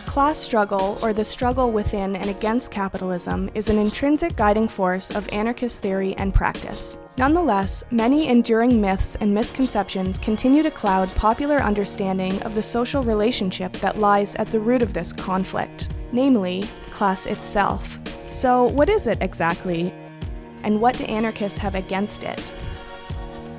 Class struggle, or the struggle within and against capitalism, is an intrinsic guiding force of anarchist theory and practice. Nonetheless, many enduring myths and misconceptions continue to cloud popular understanding of the social relationship that lies at the root of this conflict, namely, class itself. So, what is it exactly? And what do anarchists have against it?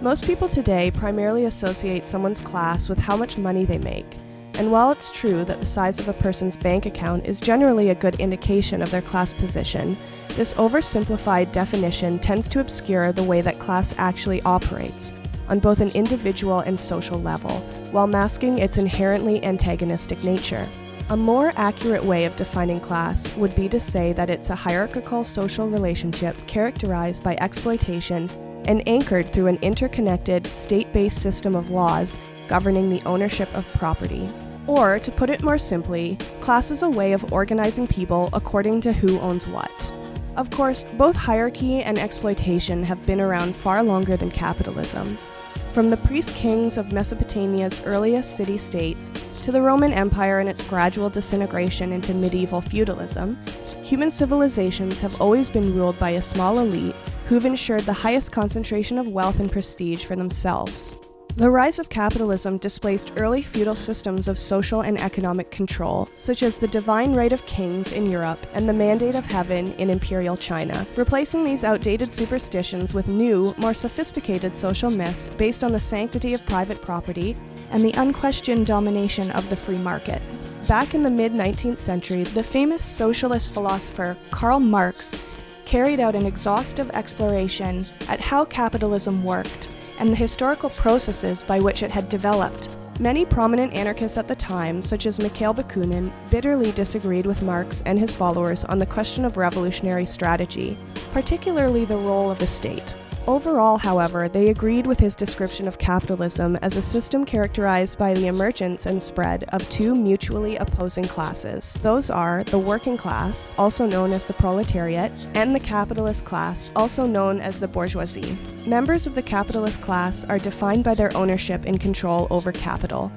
Most people today primarily associate someone's class with how much money they make. And while it's true that the size of a person's bank account is generally a good indication of their class position, this oversimplified definition tends to obscure the way that class actually operates, on both an individual and social level, while masking its inherently antagonistic nature. A more accurate way of defining class would be to say that it's a hierarchical social relationship characterized by exploitation and anchored through an interconnected, state-based system of laws governing the ownership of property. Or, to put it more simply, class is a way of organizing people according to who owns what. Of course, both hierarchy and exploitation have been around far longer than capitalism. From the priest-kings of Mesopotamia's earliest city-states to the Roman Empire and its gradual disintegration into medieval feudalism, human civilizations have always been ruled by a small elite who've ensured the highest concentration of wealth and prestige for themselves. The rise of capitalism displaced early feudal systems of social and economic control, such as the divine right of kings in Europe and the mandate of heaven in imperial China, replacing these outdated superstitions with new, more sophisticated social myths based on the sanctity of private property and the unquestioned domination of the free market. Back in the mid-19th century, the famous socialist philosopher Karl Marx carried out an exhaustive exploration at how capitalism worked and the historical processes by which it had developed. Many prominent anarchists at the time, such as Mikhail Bakunin, bitterly disagreed with Marx and his followers on the question of revolutionary strategy, particularly the role of the state. Overall, however, they agreed with his description of capitalism as a system characterized by the emergence and spread of two mutually opposing classes. Those are the working class, also known as the proletariat, and the capitalist class, also known as the bourgeoisie. Members of the capitalist class are defined by their ownership and control over capital,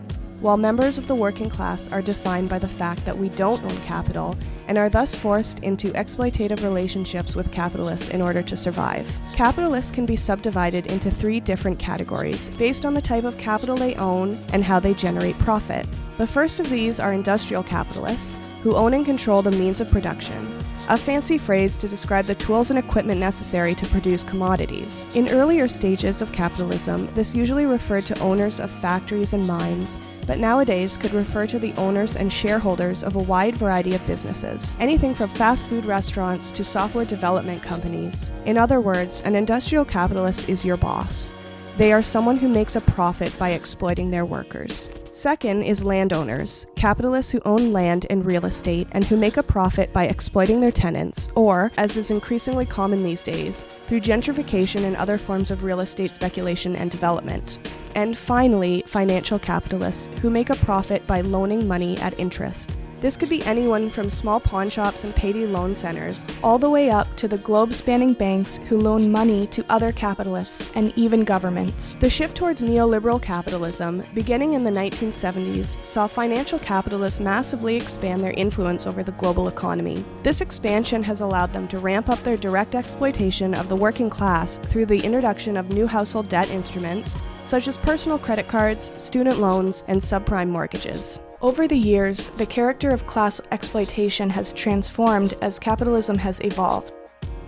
while members of the working class are defined by the fact that we don't own capital and are thus forced into exploitative relationships with capitalists in order to survive. Capitalists can be subdivided into three different categories based on the type of capital they own and how they generate profit. The first of these are industrial capitalists, who own and control the means of production, a fancy phrase to describe the tools and equipment necessary to produce commodities. In earlier stages of capitalism, this usually referred to owners of factories and mines, but nowadays could refer to the owners and shareholders of a wide variety of businesses, anything from fast food restaurants to software development companies. In other words, an industrial capitalist is your boss. They are someone who makes a profit by exploiting their workers. Second is landowners, capitalists who own land and real estate and who make a profit by exploiting their tenants, or, as is increasingly common these days, through gentrification and other forms of real estate speculation and development. And finally, financial capitalists, who make a profit by loaning money at interest. This could be anyone from small pawn shops and payday loan centers, all the way up to the globe-spanning banks who loan money to other capitalists and even governments. The shift towards neoliberal capitalism, beginning in the 1970s, saw financial capitalists massively expand their influence over the global economy. This expansion has allowed them to ramp up their direct exploitation of the working class through the introduction of new household debt instruments, such as personal credit cards, student loans, and subprime mortgages. Over the years, the character of class exploitation has transformed as capitalism has evolved.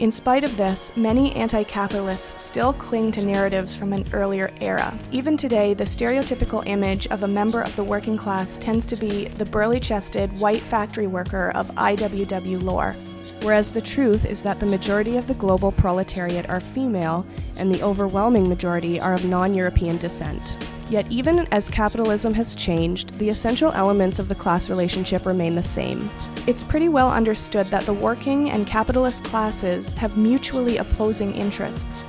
In spite of this, many anti-capitalists still cling to narratives from an earlier era. Even today, the stereotypical image of a member of the working class tends to be the burly-chested, white factory worker of IWW lore, whereas the truth is that the majority of the global proletariat are female, and the overwhelming majority are of non-European descent. Yet even as capitalism has changed, the essential elements of the class relationship remain the same. It's pretty well understood that the working and capitalist classes have mutually opposing interests.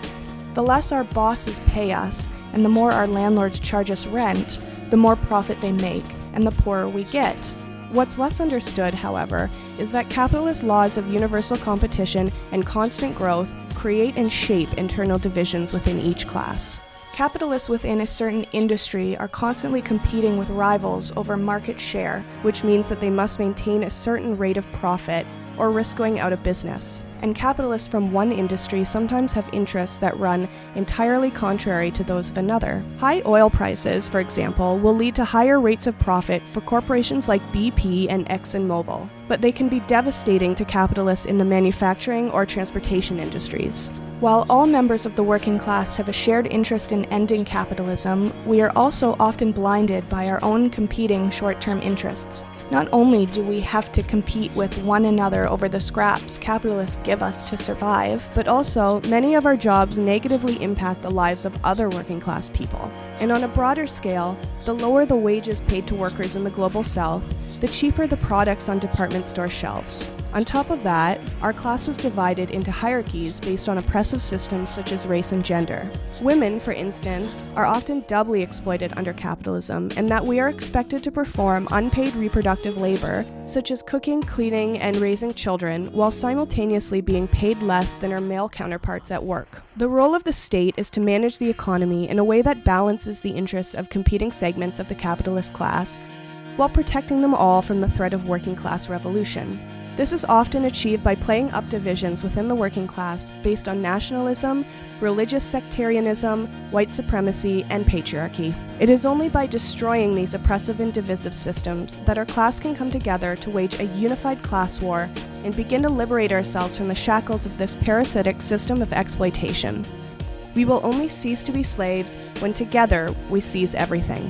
The less our bosses pay us, and the more our landlords charge us rent, the more profit they make, and the poorer we get. What's less understood, however, is that capitalist laws of universal competition and constant growth create and shape internal divisions within each class. Capitalists within a certain industry are constantly competing with rivals over market share, which means that they must maintain a certain rate of profit or risk going out of business. And capitalists from one industry sometimes have interests that run entirely contrary to those of another. High oil prices, for example, will lead to higher rates of profit for corporations like BP and ExxonMobil, but they can be devastating to capitalists in the manufacturing or transportation industries. While all members of the working class have a shared interest in ending capitalism, we are also often blinded by our own competing short-term interests. Not only do we have to compete with one another over the scraps capitalists give us to survive, but also many of our jobs negatively impact the lives of other working class people. And on a broader scale, the lower the wages paid to workers in the global south, the cheaper the products on department store shelves. On top of that, our class is divided into hierarchies based on oppressive systems such as race and gender. Women, for instance, are often doubly exploited under capitalism, and that we are expected to perform unpaid reproductive labor, such as cooking, cleaning, and raising children, while simultaneously being paid less than our male counterparts at work. The role of the state is to manage the economy in a way that balances the interests of competing segments of the capitalist class, while protecting them all from the threat of working class revolution. This is often achieved by playing up divisions within the working class based on nationalism, religious sectarianism, white supremacy, and patriarchy. It is only by destroying these oppressive and divisive systems that our class can come together to wage a unified class war and begin to liberate ourselves from the shackles of this parasitic system of exploitation. We will only cease to be slaves when together we seize everything.